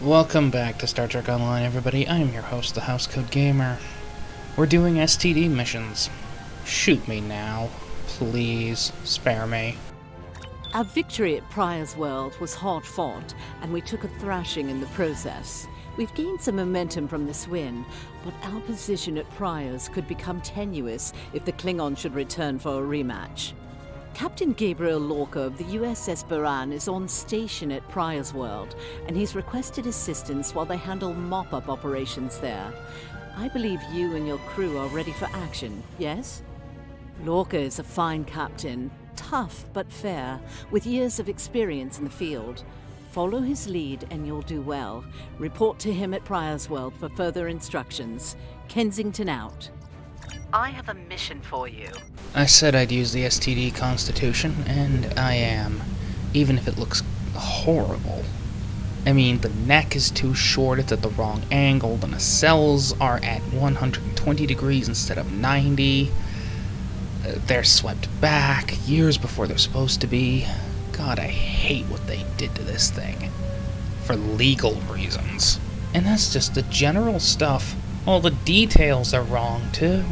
Welcome back to Star Trek Online, everybody. I am your host, the Housecoat Gamer. We're doing STD missions. Shoot me now. Please, spare me. Our victory at Pryor's World was hard fought, and we took a thrashing in the process. We've gained some momentum from this win, but our position at Pryor's could become tenuous if the Klingons should return for a rematch. Captain Gabriel Lorca of the USS Buran is on station at Pryor's World, and he's requested assistance while they handle mop-up operations there. I believe you and your crew are ready for action, yes? Lorca is a fine captain, tough but fair, with years of experience in the field. Follow his lead and you'll do well. Report to him at Pryor's World for further instructions. Kensington out. I have a mission for you. I said I'd use the STD Constitution, and I am. Even if it looks horrible. I mean, the neck is too short, it's at the wrong angle, the nacelles are at 120 degrees instead of 90. They're swept back years before they're supposed to be. God, I hate what they did to this thing. For legal reasons. And that's just the general stuff. All the details are wrong, too.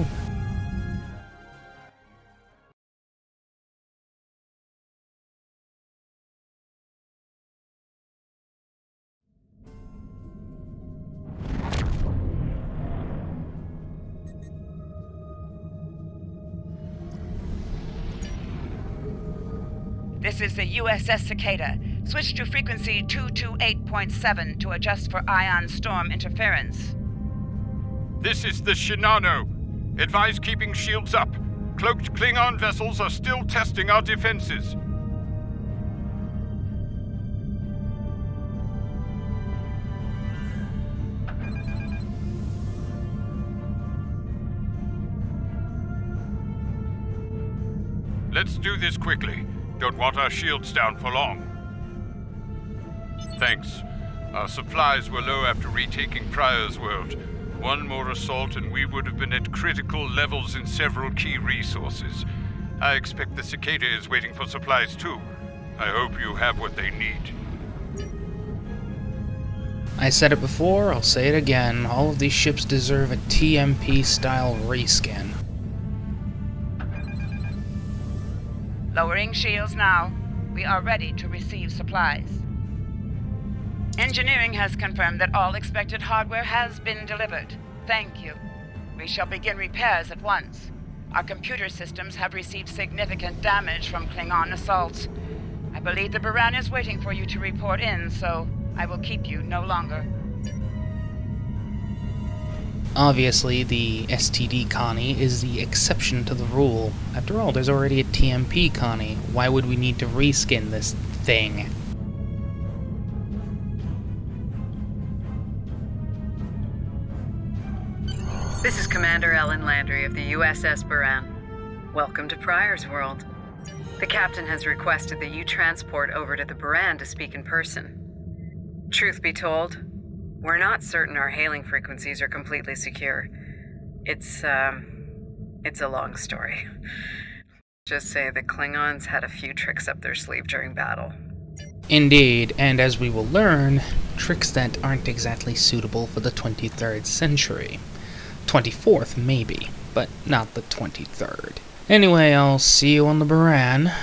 This is the USS Cicada. Switch to frequency 228.7 to adjust for ion storm interference. This is the Shinano. Advise keeping shields up. Cloaked Klingon vessels are still testing our defenses. Let's do this quickly. Don't want our shields down for long. Thanks. Our supplies were low after retaking Pryor's World. One more assault and we would have been at critical levels in several key resources. I expect the Cicada is waiting for supplies too. I hope you have what they need. I said it before, I'll say it again. All of these ships deserve a TMP-style reskin. Lowering shields now. We are ready to receive supplies. Engineering has confirmed that all expected hardware has been delivered. Thank you. We shall begin repairs at once. Our computer systems have received significant damage from Klingon assaults. I believe the Buran is waiting for you to report in, so I will keep you no longer. Obviously, the STD Connie is the exception to the rule. After all, there's already a TMP Connie. Why would we need to reskin this thing? This is Commander Ellen Landry of the USS Buran. Welcome to Pryor's World. The captain has requested that you transport over to the Buran to speak in person. Truth be told, we're not certain our hailing frequencies are completely secure. It's a long story. Just say the Klingons had a few tricks up their sleeve during battle. Indeed, and as we will learn, tricks that aren't exactly suitable for the 23rd century. 24th, maybe, but not the 23rd. Anyway, I'll see you on the Buran.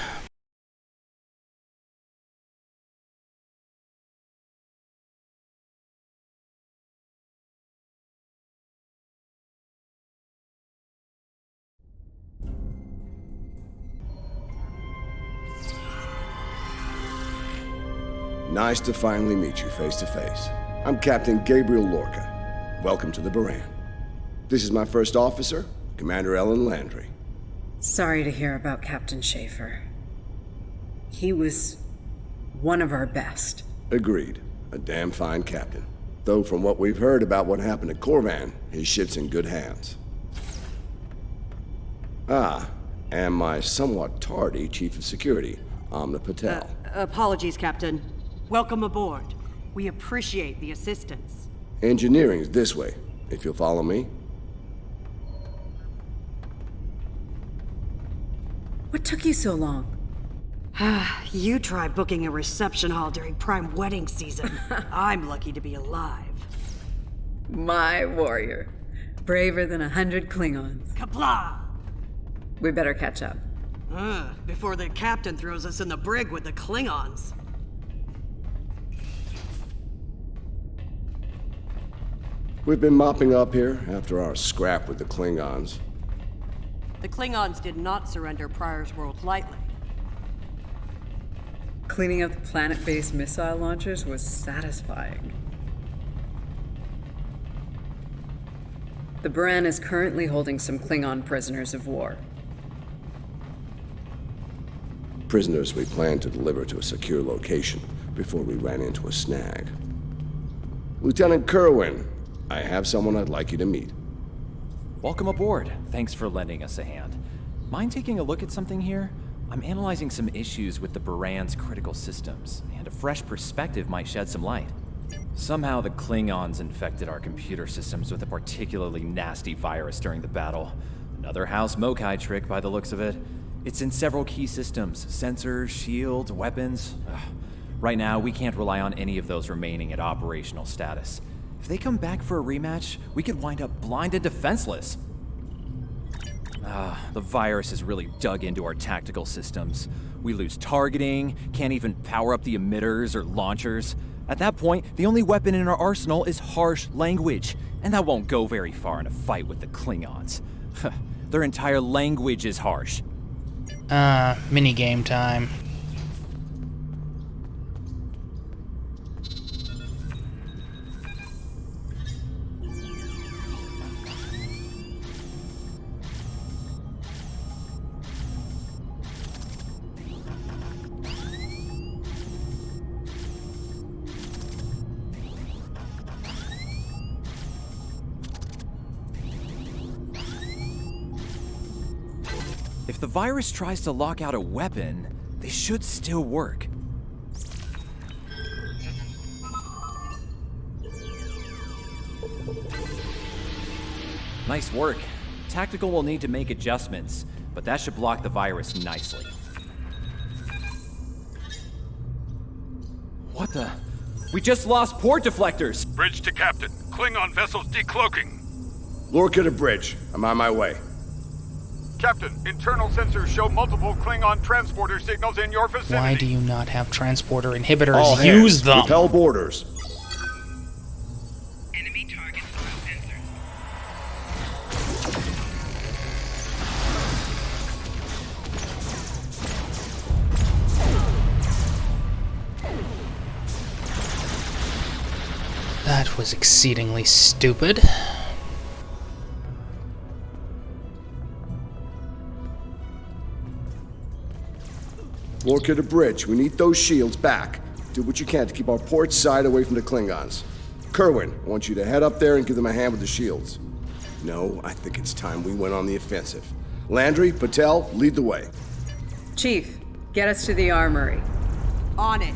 Nice to finally meet you face to face. I'm Captain Gabriel Lorca. Welcome to the Buran. This is my first officer, Commander Ellen Landry. Sorry to hear about Captain Schaefer. He was one of our best. Agreed. A damn fine captain. Though from what we've heard about what happened at Corvan, his ship's in good hands. Ah, and my somewhat tardy Chief of Security, Amna Patel. Apologies, Captain. Welcome aboard. We appreciate the assistance. Engineering's this way, if you'll follow me. What took you so long? You try booking a reception hall during prime wedding season. I'm lucky to be alive. My warrior. Braver than 100 Klingons. Kapla! We better catch up. Before the captain throws us in the brig with the Klingons. We've been mopping up here after our scrap with the Klingons. The Klingons did not surrender Pryor's World lightly. Cleaning up the planet-based missile launchers was satisfying. The Baran is currently holding some Klingon prisoners of war. Prisoners we planned to deliver to a secure location before we ran into a snag. Lieutenant Kerwin, I have someone I'd like you to meet. Welcome aboard. Thanks for lending us a hand. Mind taking a look at something here? I'm analyzing some issues with the Baran's critical systems, and a fresh perspective might shed some light. Somehow the Klingons infected our computer systems with a particularly nasty virus during the battle. Another House Mokai trick by the looks of it. It's in several key systems, sensors, shields, weapons. Right now, we can't rely on any of those remaining at operational status. If they come back for a rematch, we could wind up blind and defenseless. The virus has really dug into our tactical systems. We lose targeting, can't even power up the emitters or launchers. At that point, the only weapon in our arsenal is harsh language, and that won't go very far in a fight with the Klingons. Their entire language is harsh. Minigame time. If the virus tries to lock out a weapon, they should still work. Nice work. Tactical will need to make adjustments, but that should block the virus nicely. What the? We just lost port deflectors! Bridge to Captain. Klingon vessels decloaking. Lorca to bridge. I'm on my way. Captain, internal sensors show multiple Klingon transporter signals in your vicinity. Why do you not have transporter inhibitors? All hands, Use them! repel borders. Enemy target sensors. That was exceedingly stupid. Lorca to bridge. We need those shields back. Do what you can to keep our port side away from the Klingons. Kerwin, I want you to head up there and give them a hand with the shields. No, I think it's time we went on the offensive. Landry, Patel, lead the way. Chief, get us to the armory. On it.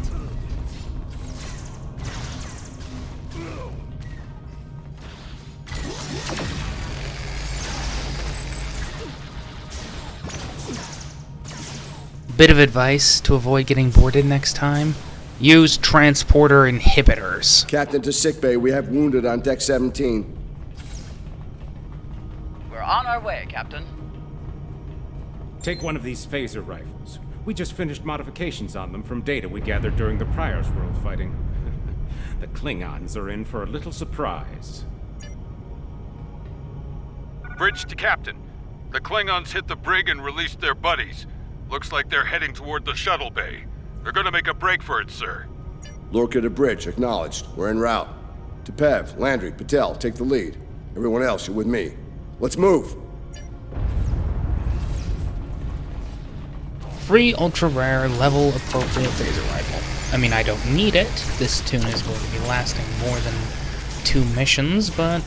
Bit of advice to avoid getting boarded next time. Use transporter inhibitors. Captain to sickbay. We have wounded on deck 17. We're on our way, Captain. Take one of these phaser rifles. We just finished modifications on them from data we gathered during the Pryor's World fighting. The Klingons are in for a little surprise. Bridge to Captain. The Klingons hit the brig and released their buddies. Looks like they're heading toward the shuttle bay. They're gonna make a break for it, sir. Lorca to bridge. Acknowledged. We're en route. Tepev, Landry, Patel, take the lead. Everyone else, you're with me. Let's move. Free ultra-rare level appropriate phaser rifle. I mean, I don't need it. This tune is going to be lasting more than 2 missions, but...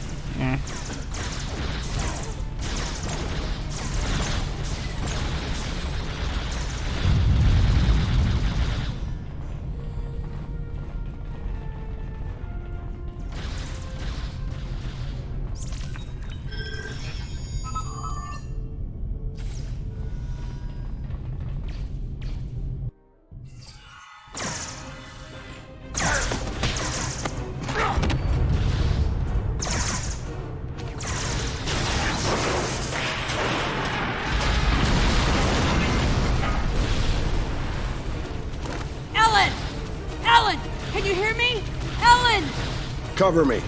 Cover me.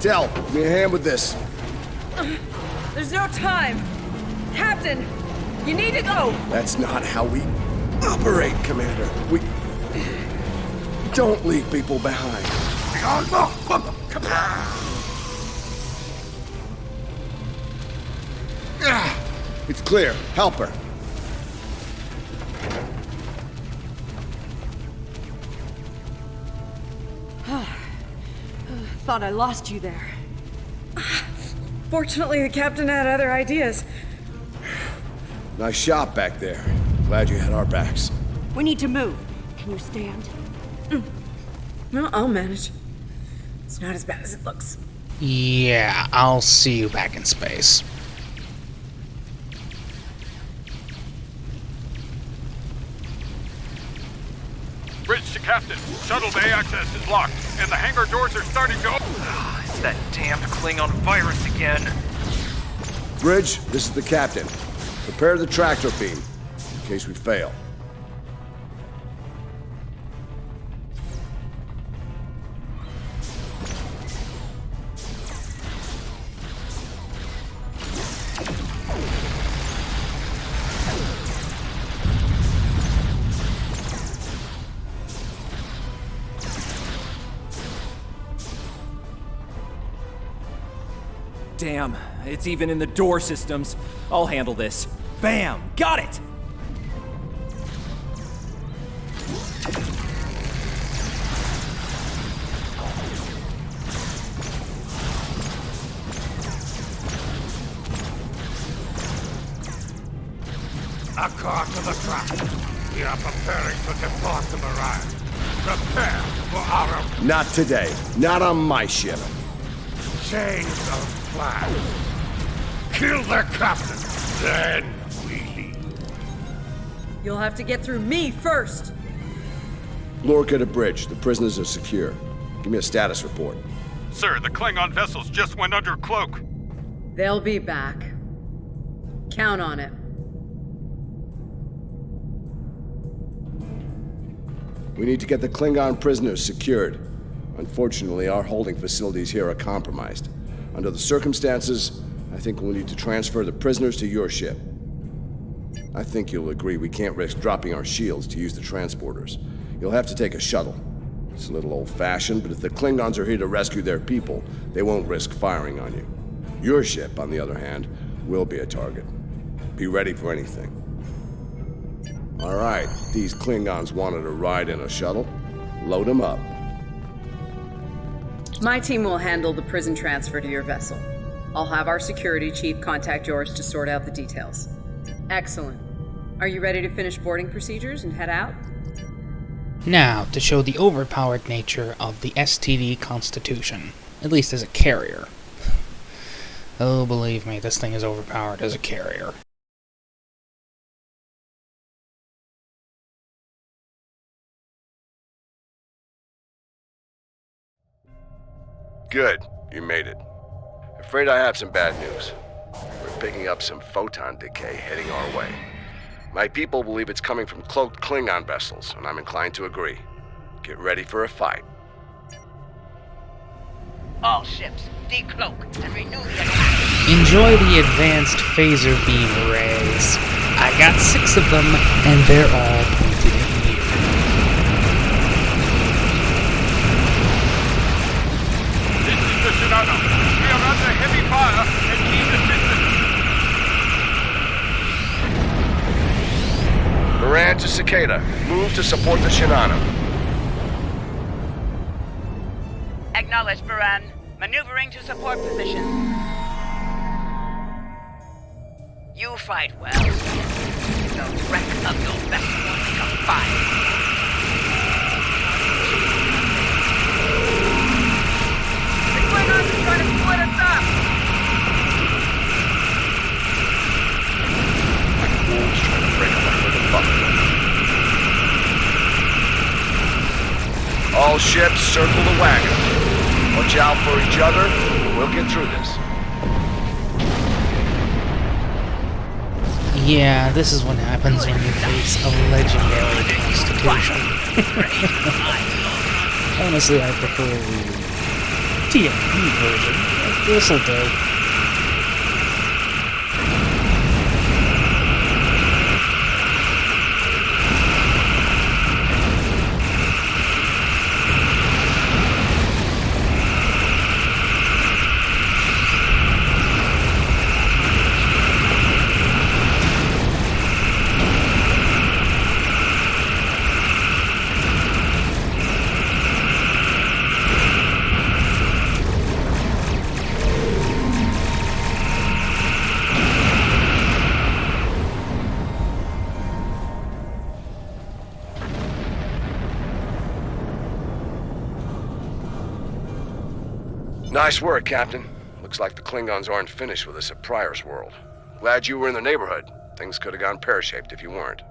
Tell, give me a hand with this. There's no time. Captain, you need to go. That's not how we operate, Commander. We don't leave people behind. It's clear. Help her. Thought I lost you there. Fortunately, the captain had other ideas. Nice shot back there. Glad you had our backs. We need to move. Can you stand? No, I'll manage. It's not as bad as it looks. Yeah, I'll see you back in space. Bridge to Captain. Shuttle bay access is locked, and the hangar doors are starting to open. It's that damned Klingon virus again. Bridge, this is the captain. Prepare the tractor beam, in case we fail. Damn, it's even in the door systems. I'll handle this. Bam! Got it! A car to the track. We are preparing to depart the Mirage. Prepare for our Not today. Not on my ship. change of plan. Kill the captain, then we leave. You'll have to get through me first. Lorca to bridge. The prisoners are secure. Give me a status report. Sir, the Klingon vessels just went under cloak. They'll be back. Count on it. We need to get the Klingon prisoners secured. Unfortunately, our holding facilities here are compromised. Under the circumstances, I think we'll need to transfer the prisoners to your ship. I think you'll agree we can't risk dropping our shields to use the transporters. You'll have to take a shuttle. It's a little old-fashioned, but if the Klingons are here to rescue their people, they won't risk firing on you. Your ship, on the other hand, will be a target. Be ready for anything. All right, these Klingons wanted a ride in a shuttle. Load them up. My team will handle the prison transfer to your vessel. I'll have our security chief contact yours to sort out the details. Excellent. Are you ready to finish boarding procedures and head out? Now, to show the overpowered nature of the STD Constitution, at least as a carrier. Oh, believe me, this thing is overpowered as a carrier. Good, you made it. Afraid I have some bad news. We're picking up some photon decay heading our way. My people believe it's coming from cloaked Klingon vessels, and I'm inclined to agree. Get ready for a fight. All ships, decloak and renew the attack. Enjoy the advanced phaser beam rays. I got 6 of them, and they're all pointed at you. This is the Shinano. We are under heavy fire and need assistance. Moran to Cicada. Move to support the Shinano. Acknowledged, Moran. Maneuvering to support position. You fight well. The wreck of your vessel will make a fire. The Klingons are trying to split us up! Like wolves trying to break away with a buffalo. All ships circle the wagon. Watch out for each other. We'll get through this. Yeah, this is what happens when you face a legendary constitution. Honestly, I prefer the TNT version. This'll do. Nice work, Captain. Looks like the Klingons aren't finished with us at Pryor's World. Glad you were in the neighborhood. Things could have gone pear-shaped if you weren't.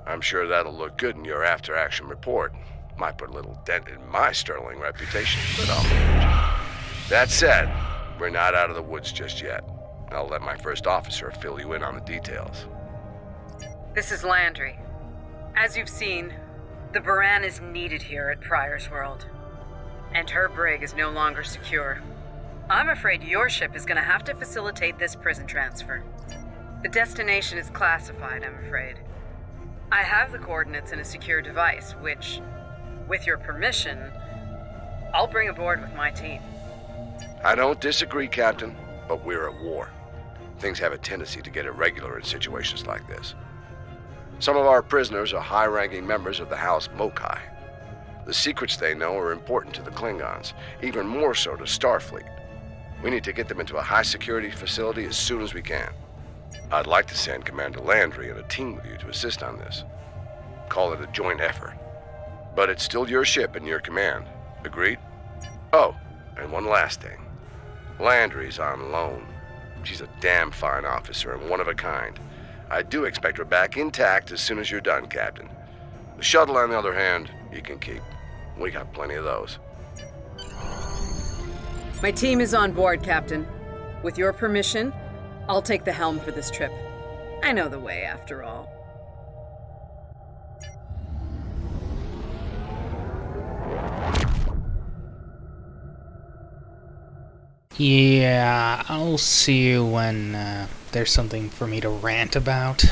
I'm sure that'll look good in your after-action report. Might put a little dent in my sterling reputation, but I'll manage. That said, we're not out of the woods just yet. I'll let my first officer fill you in on the details. This is Landry. As you've seen, the Baran is needed here at Pryor's World. And her brig is no longer secure. I'm afraid your ship is going to have to facilitate this prison transfer. The destination is classified, I'm afraid. I have the coordinates in a secure device, which, with your permission, I'll bring aboard with my team. I don't disagree, Captain, but we're at war. Things have a tendency to get irregular in situations like this. Some of our prisoners are high-ranking members of the House Mokai. The secrets they know are important to the Klingons, even more so to Starfleet. We need to get them into a high-security facility as soon as we can. I'd like to send Commander Landry and a team with you to assist on this. Call it a joint effort. But it's still your ship and your command. Agreed? Oh, and one last thing. Landry's on loan. She's a damn fine officer and one of a kind. I do expect her back intact as soon as you're done, Captain. The shuttle, on the other hand, you can keep. We got plenty of those. My team is on board, Captain. With your permission, I'll take the helm for this trip. I know the way, after all. Yeah, I'll see you when there's something for me to rant about.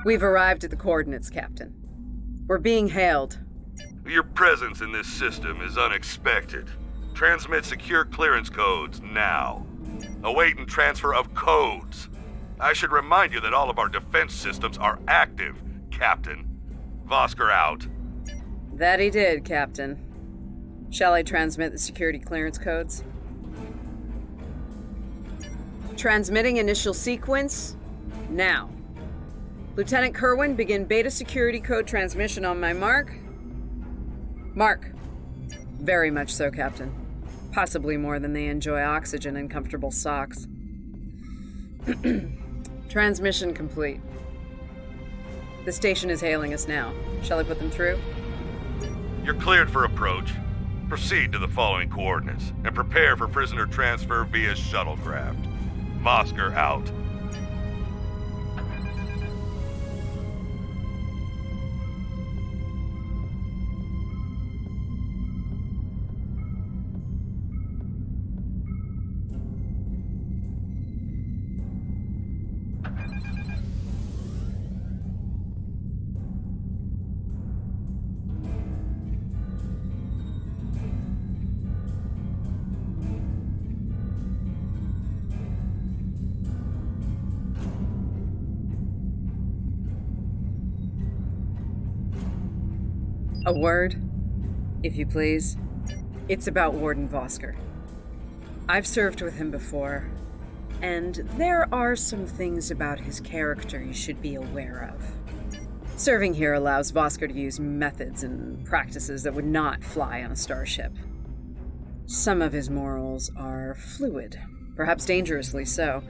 We've arrived at the coordinates, Captain. We're being hailed. Your presence in this system is unexpected. Transmit secure clearance codes now. Awaiting transfer of codes. I should remind you that all of our defense systems are active, Captain. Vosker out. That he did, Captain. Shall I transmit the security clearance codes? Transmitting initial sequence now. Lieutenant Kerwin, begin beta security code transmission on my mark. Mark. Very much so, Captain. Possibly more than they enjoy oxygen and comfortable socks. Transmission complete. The station is hailing us now. Shall I put them through? You're cleared for approach. Proceed to the following coordinates and prepare for prisoner transfer via shuttlecraft. Vosker out. A word, if you please. It's about Warden Vosker. I've served with him before, and there are some things about his character you should be aware of. Serving here allows Vosker to use methods and practices that would not fly on a starship. Some of his morals are fluid, perhaps dangerously so.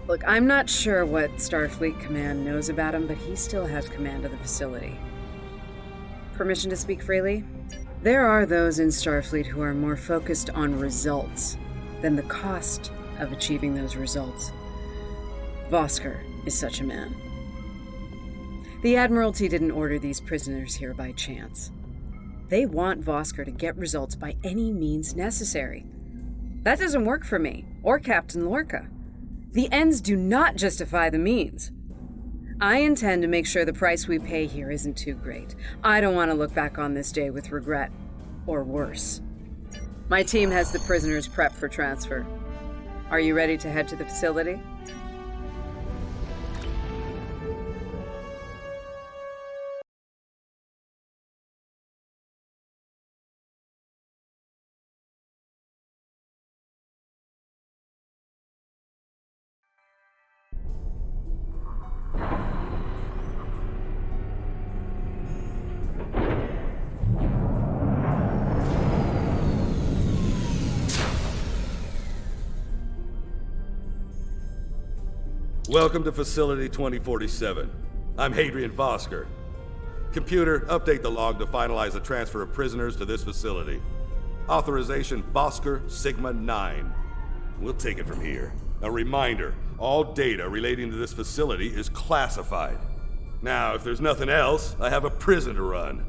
Look, I'm not sure what Starfleet Command knows about him, but he still has command of the facility. Permission to speak freely? There are those in Starfleet who are more focused on results than the cost of achieving those results. Vosker is such a man. The Admiralty didn't order these prisoners here by chance. They want Vosker to get results by any means necessary. That doesn't work for me, or Captain Lorca. The ends do not justify the means. I intend to make sure the price we pay here isn't too great. I don't want to look back on this day with regret, or worse. My team has the prisoners prepped for transfer. Are you ready to head to the facility? Welcome to Facility 2047. I'm Hadrian Vosker. Computer, update the log to finalize the transfer of prisoners to this facility. Authorization Vosker Sigma 9. We'll take it from here. A reminder, all data relating to this facility is classified. Now, if there's nothing else, I have a prison to run.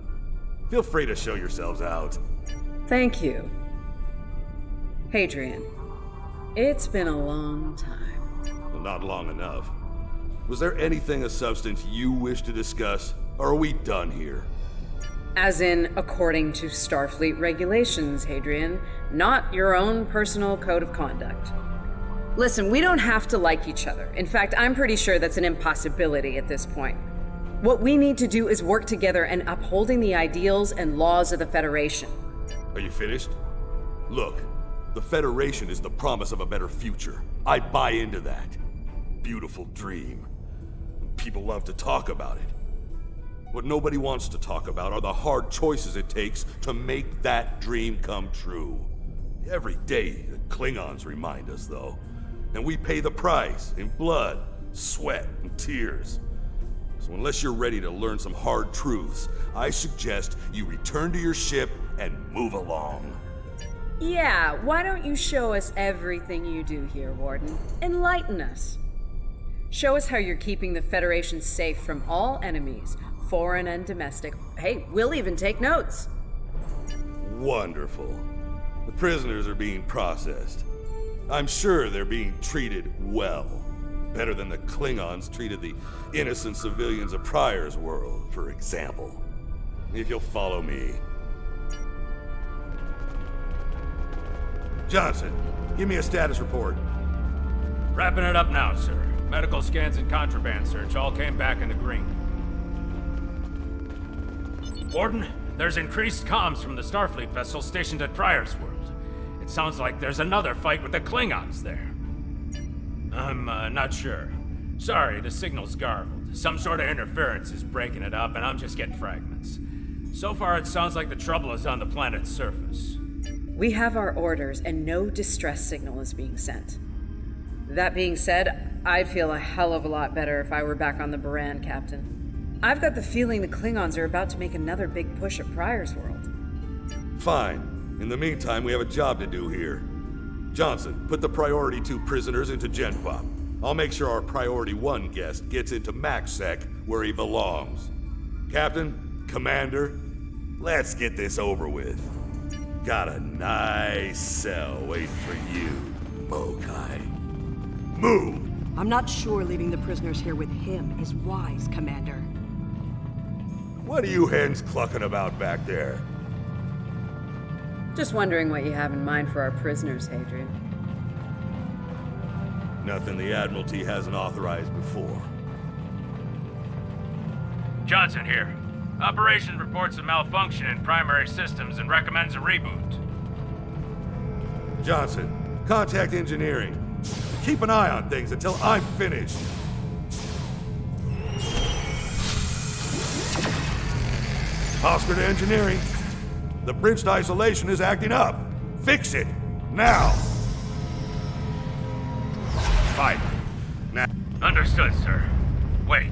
Feel free to show yourselves out. Thank you. Hadrian, it's been a long time. Well, not long enough. Was there anything of substance you wish to discuss, or are we done here? As in, according to Starfleet regulations, Hadrian, not your own personal code of conduct. Listen, we don't have to like each other. In fact, I'm pretty sure that's an impossibility at this point. What we need to do is work together in upholding the ideals and laws of the Federation. Are you finished? Look, the Federation is the promise of a better future. I buy into that. Beautiful dream. People love to talk about it. What nobody wants to talk about are the hard choices it takes to make that dream come true. Every day, the Klingons remind us, though. And we pay the price in blood, sweat, and tears. So unless you're ready to learn some hard truths, I suggest you return to your ship and move along. Yeah, why don't you show us everything you do here, Warden? Enlighten us. Show us how you're keeping the Federation safe from all enemies, foreign and domestic. Hey, we'll even take notes. Wonderful. The prisoners are being processed. I'm sure they're being treated well. Better than the Klingons treated the innocent civilians of Pryor's world, for example. If you'll follow me. Johnson, give me a status report. Wrapping it up now, sir. Medical scans and contraband search all came back in the green. Warden, there's increased comms from the Starfleet vessel stationed at Pryor's world. It sounds like there's another fight with the Klingons there. I'm not sure. Sorry, the signal's garbled. Some sort of interference is breaking it up, and I'm just getting fragments. So far, it sounds like the trouble is on the planet's surface. We have our orders, and no distress signal is being sent. That being said, I'd feel a hell of a lot better if I were back on the Baran, Captain. I've got the feeling the Klingons are about to make another big push at Pryor's world. Fine. In the meantime, we have a job to do here. Johnson, put the Priority 2 prisoners into GenPop. I'll make sure our Priority 1 guest gets into MaxSec where he belongs. Captain, Commander, let's get this over with. Got a nice cell waiting for you, Mokai. Move! I'm not sure leaving the prisoners here with him is wise, Commander. What are you hens clucking about back there? Just wondering what you have in mind for our prisoners, Hadrian. Nothing the Admiralty hasn't authorized before. Johnson here. Operation reports a malfunction in primary systems and recommends a reboot. Johnson, contact engineering. Keep an eye on things until I'm finished. Oscar to engineering. The bridge to isolation is acting up. Fix it, now. Fight. Now. Understood, sir. Wait.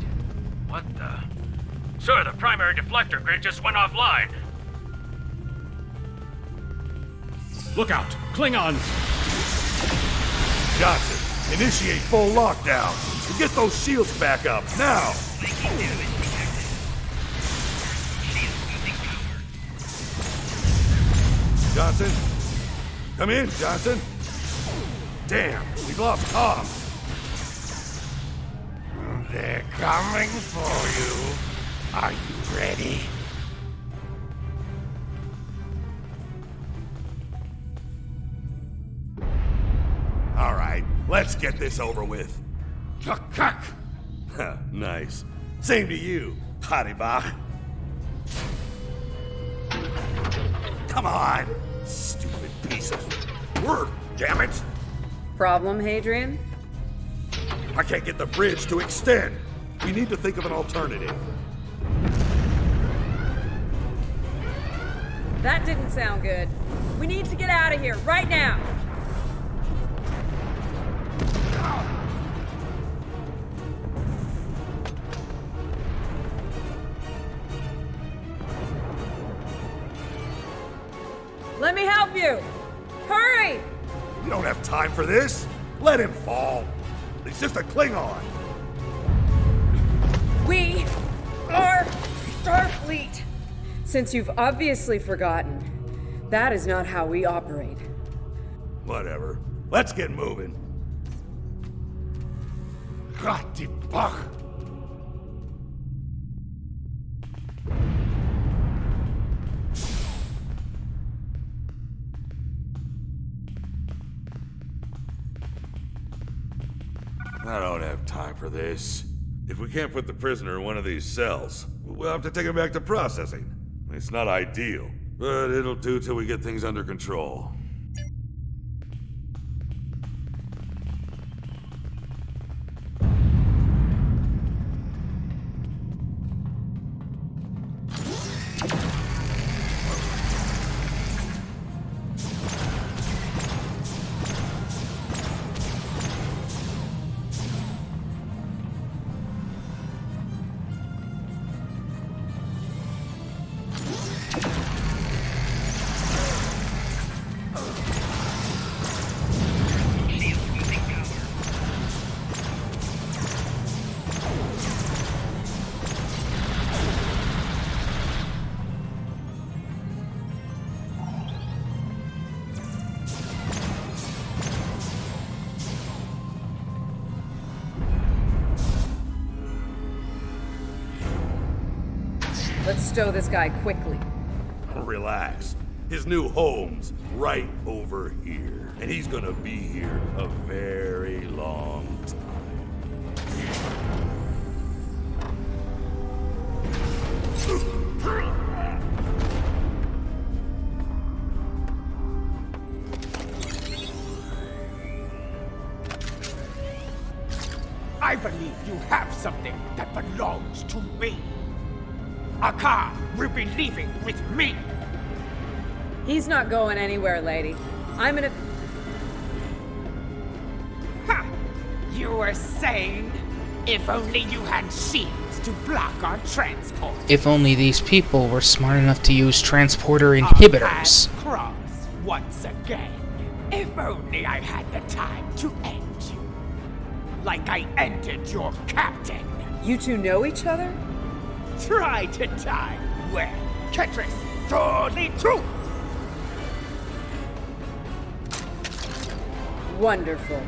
What the? Sir, the primary deflector grid just went offline. Look out! Klingons! Johnson, initiate full lockdown. And get those shields back up, now! Johnson? Come in, Johnson! Damn, we've lost comms! They're coming for you. Are you ready? All right, let's get this over with. Chuck! Nice. Same to you, Haribach. Come on, stupid piece of work, damn it! Problem, Hadrian? I can't get the bridge to extend. We need to think of an alternative. That didn't sound good. We need to get out of here, right now! Let me help you! Hurry! We don't have time for this. Let him fall. He's just a Klingon. We are Starfleet! Since you've obviously forgotten, that is not how we operate. Whatever. Let's get moving. Gott die Bach! I don't have time for this. If we can't put the prisoner in one of these cells, we'll have to take him back to processing. It's not ideal, but it'll do till we get things under control. Let's stow this guy quickly. Relax. His new home's right over here. And he's gonna be here a very long I believe you have something that belongs to me. Akar will be leaving with me. He's not going anywhere, lady. I'm gonna... Ha! You were saying, if only you had shields to block our transport. If only these people were smart enough to use transporter Our inhibitors. paths cross once again. If only I had the time to end you. Like I ended your captain. You two know each other? Try to die well. Ketris, surely true. Wonderful.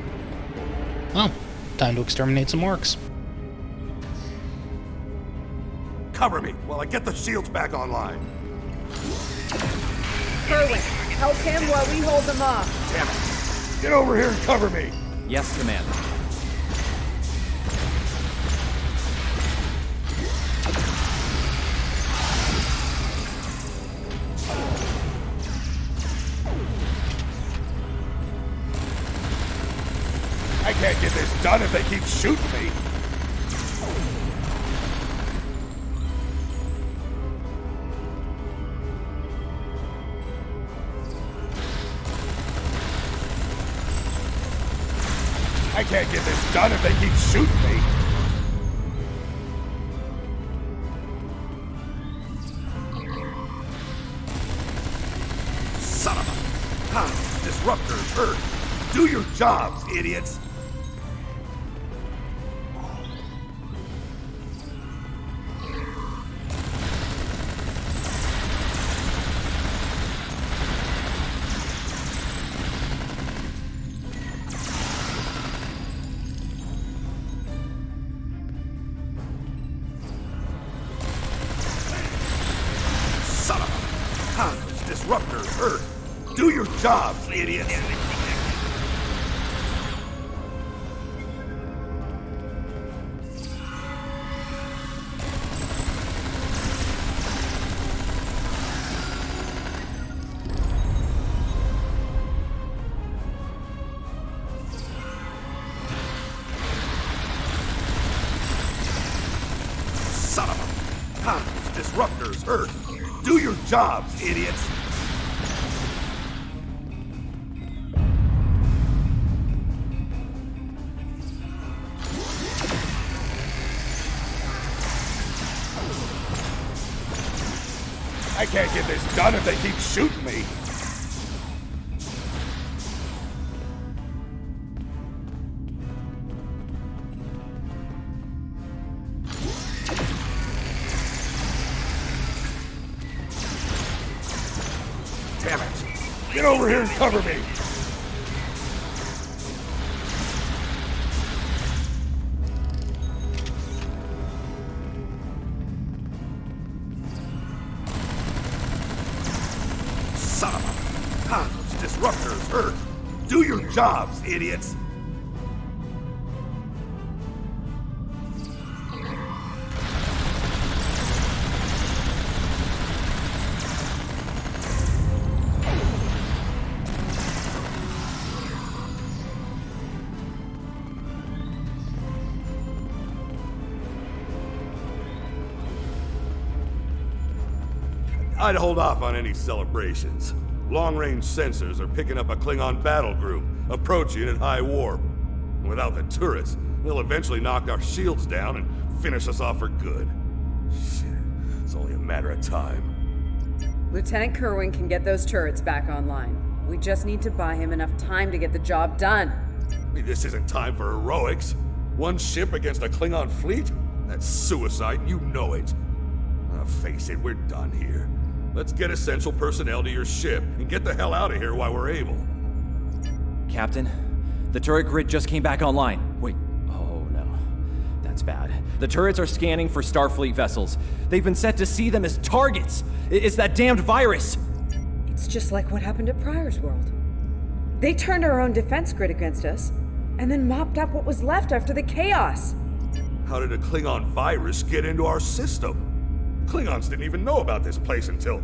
Well, time to exterminate some orcs. Cover me while I get the shields back online. Kerwin, help him while we hold them off. Damn it. Get over here and cover me. Yes, Commander. I can't get this done if they keep shooting me. I can't get this done if they keep shooting me. Son of a... Ah, disruptors hurt. Do your jobs, idiots. disruptors Earth. Do your jobs, idiots! Son of a... disruptors Earth. Do your jobs, idiots! I can't get this done if they keep shooting me. Damn it! Get over here and cover me! Son of a... disruptors Earth. Do your jobs, idiots! I'd hold off on any celebrations. Long-range sensors are picking up a Klingon battle group, approaching at high warp. Without the turrets, they'll eventually knock our shields down and finish us off for good. Shit, it's only a matter of time. Lieutenant Kerwin can get those turrets back online. We just need to buy him enough time to get the job done. I mean, this isn't time for heroics. One ship against a Klingon fleet? That's suicide, and you know it. Face it, we're done here. Let's get essential personnel to your ship and get the hell out of here while we're able. Captain, the turret grid just came back online. Wait, oh no. That's bad. The turrets are scanning for Starfleet vessels. They've been set to see them as targets. It's that damned virus. It's just like what happened at Pryor's World. They turned our own defense grid against us, and then mopped up what was left after the chaos. How did a Klingon virus get into our system? Klingons didn't even know about this place until...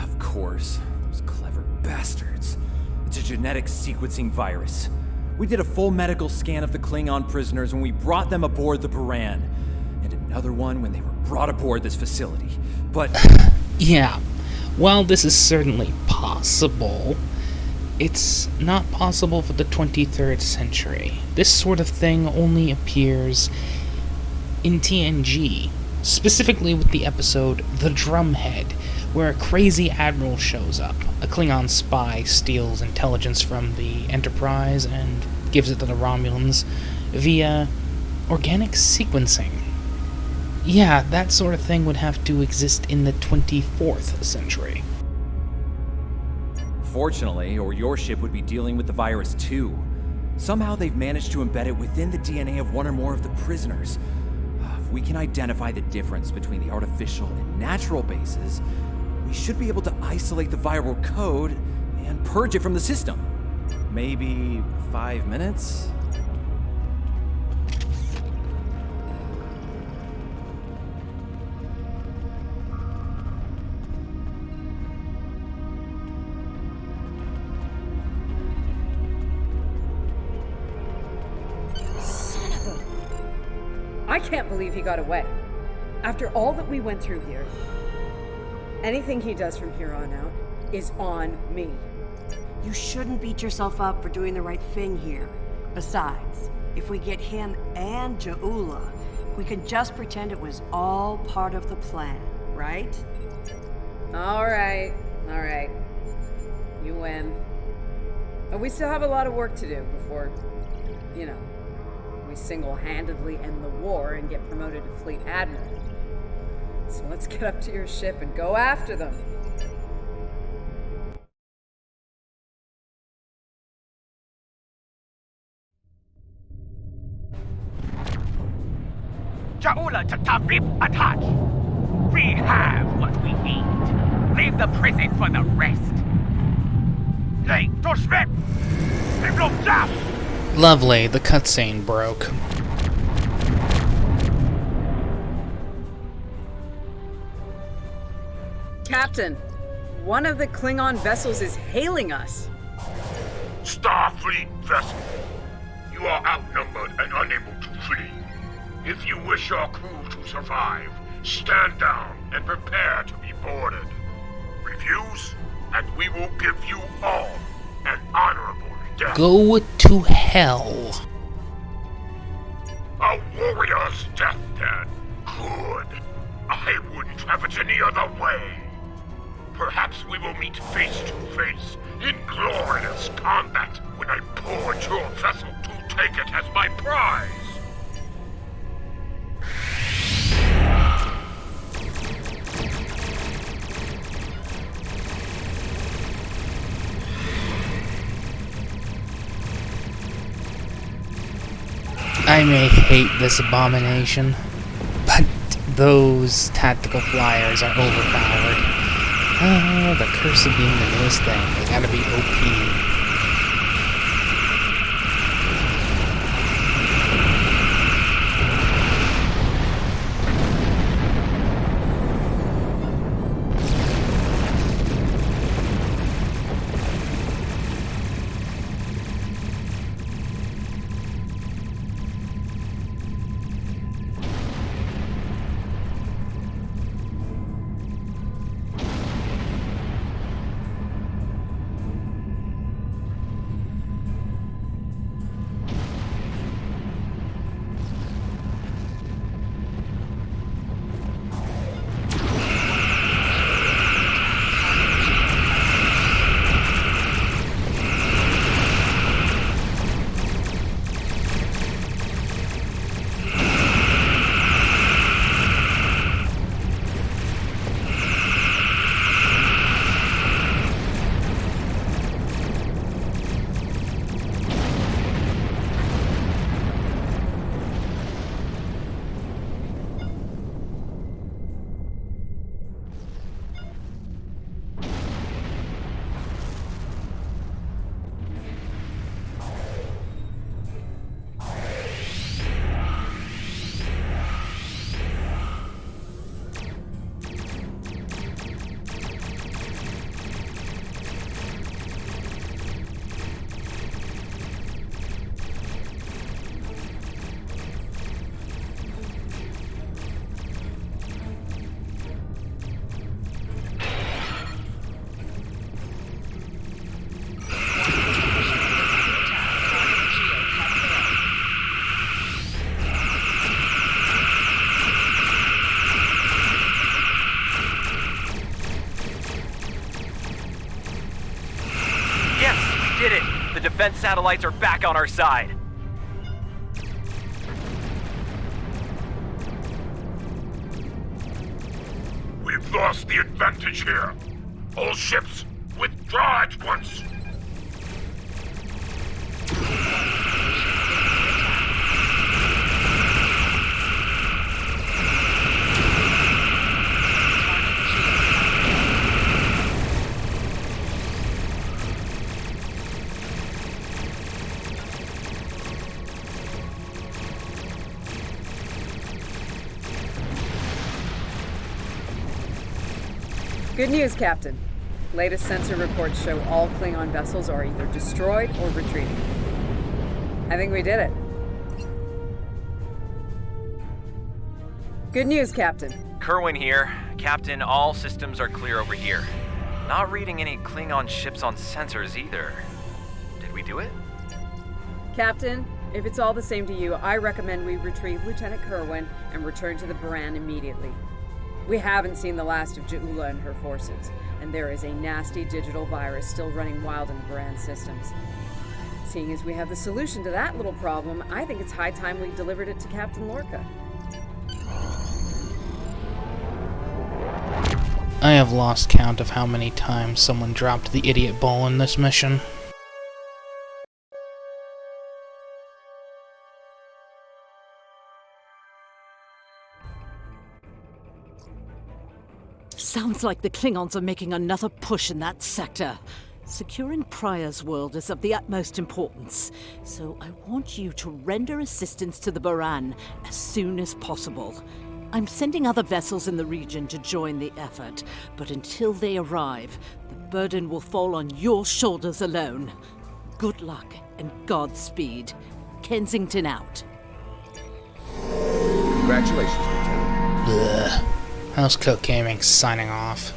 Of course. Those clever bastards. It's a genetic sequencing virus. We did a full medical scan of the Klingon prisoners when we brought them aboard the Baran. And another one when they were brought aboard this facility. But... Yeah. While this is certainly possible, it's not possible for the 23rd century. This sort of thing only appears in TNG. Specifically with the episode The Drumhead, where a crazy admiral shows up. A Klingon spy steals intelligence from the Enterprise and gives it to the Romulans via organic sequencing. Yeah, that sort of thing would have to exist in the 24th century. Fortunately, or your ship would be dealing with the virus too. Somehow they've managed to embed it within the DNA of one or more of the prisoners. If we can identify the difference between the artificial and natural bases, we should be able to isolate the viral code and purge it from the system. Maybe 5 minutes? I can't believe he got away. After all that we went through here, anything he does from here on out is on me. You shouldn't beat yourself up for doing the right thing here. Besides, if we get him and Ja'ula, we can just pretend it was all part of the plan, right? All right. You win. But we still have a lot of work to do before, we single-handedly end the war and get promoted to Fleet Admiral. So let's get up to your ship and go after them. Ja'ula to Tarif Attach. We have what we need. Leave the prison for the rest. Lovely, the cutscene broke. Captain, one of the Klingon vessels is hailing us. Starfleet vessel. You are outnumbered and unable to flee. If you wish your crew to survive, stand down and prepare to be boarded. Refuse, and we will give you all an honorable death. Go to hell. A warrior's death, then. Good. I wouldn't have it any other way. Perhaps we will meet face to face in glorious combat when I board your vessel to take it as my prize. I may hate this abomination, but those tactical flyers are overpowered. Oh, the curse of being the newest thing. They gotta be OP. did it! The defense satellites are back on our side. We've lost the advantage here. All ships, withdraw at once. Good news, Captain. Latest sensor reports show all Klingon vessels are either destroyed or retreating. I think we did it. Good news, Captain. Kerwin here. Captain, all systems are clear over here. Not reading any Klingon ships on sensors either. Did we do it? Captain, if it's all the same to you, I recommend we retrieve Lieutenant Kerwin and return to the Baran immediately. We haven't seen the last of Ja'ula and her forces, and there is a nasty digital virus still running wild in the Baran systems. Seeing as we have the solution to that little problem, I think it's high time we delivered it to Captain Lorca. I have lost count of how many times someone dropped the idiot ball in this mission. Sounds like the Klingons are making another push in that sector. Securing Prior's world is of the utmost importance, so I want you to render assistance to the Baran as soon as possible. I'm sending other vessels in the region to join the effort, but until they arrive, the burden will fall on your shoulders alone. Good luck and Godspeed. Kensington out. Congratulations, Lieutenant. Housecoat Gaming signing off.